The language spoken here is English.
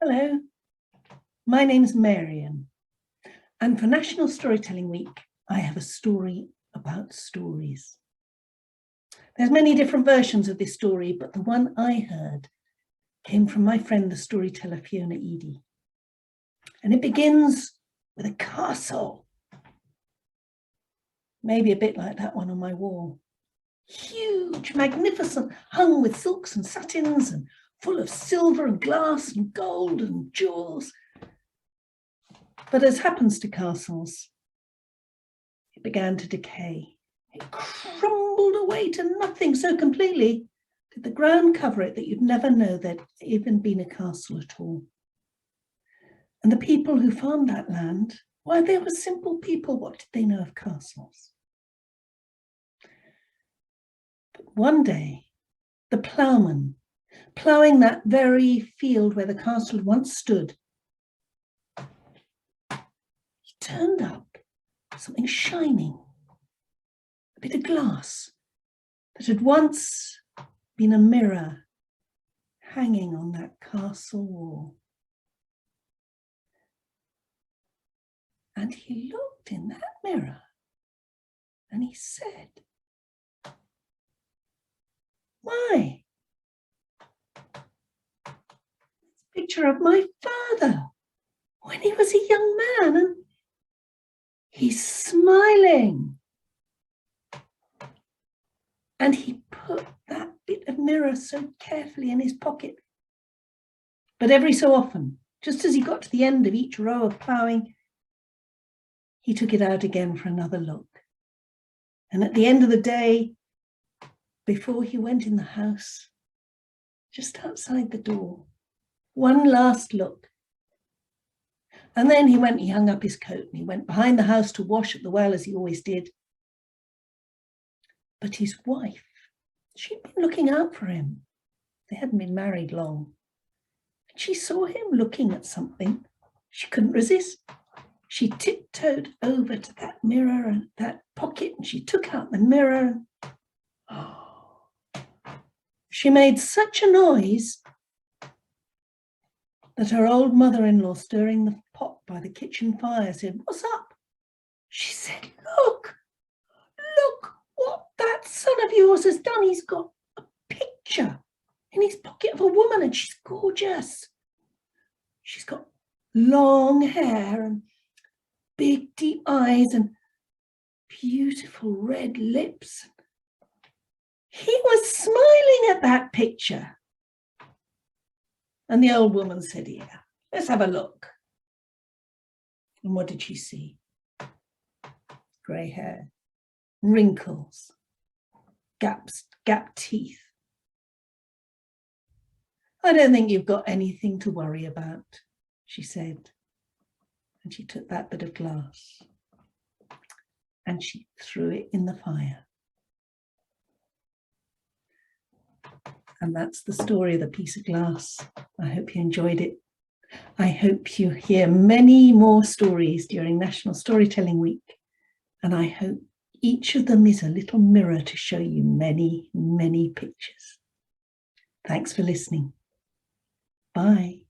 Hello, my name's Marian, and for National Storytelling Week, I have a story about stories. There's many different versions of this story, but the one I heard came from my friend, the storyteller Fiona Eadie. And it begins with a castle, maybe a bit like that one on my wall. Huge, magnificent, hung with silks and satins and full of silver and glass and gold and jewels. But as happens to castles, it began to decay. It crumbled away to nothing so completely did the ground cover it that you'd never know there'd even been a castle at all. And the people who farmed that land, why, they were simple people. What did they know of castles? But one day, the ploughman, ploughing that very field where the castle had once stood, he turned up something shining, a bit of glass that had once been a mirror hanging on that castle wall. And he looked in that mirror and he said, "Why, it's a picture of my father when he was a young man, and he's smiling." And he put that bit of mirror so carefully in his pocket. But every so often, just as he got to the end of each row of ploughing, he took it out again for another look. And at the end of the day, before he went in the house, just outside the door, one last look. And then he hung up his coat and he went behind the house to wash at the well, as he always did. But his wife, she'd been looking out for him. They hadn't been married long. And she saw him looking at something. She couldn't resist. She tiptoed over to that mirror and that pocket, and she took out the mirror. Oh, she made such a noise that her old mother-in-law, stirring the pot by the kitchen fire, said, "What's up?" She said, look what that son of yours has done. He's got a picture in his pocket of a woman, and she's gorgeous. She's got long hair and big deep eyes and beautiful red lips. He was smiling at that picture. And the old woman said, "Yeah, let's have a look." And what did she see? Grey hair, wrinkles, gapped teeth. "I don't think you've got anything to worry about," she said. And she took that bit of glass and she threw it in the fire. And that's the story of the piece of glass. I hope you enjoyed it. I hope you hear many more stories during National Storytelling Week. And I hope each of them is a little mirror to show you many, many pictures. Thanks for listening. Bye.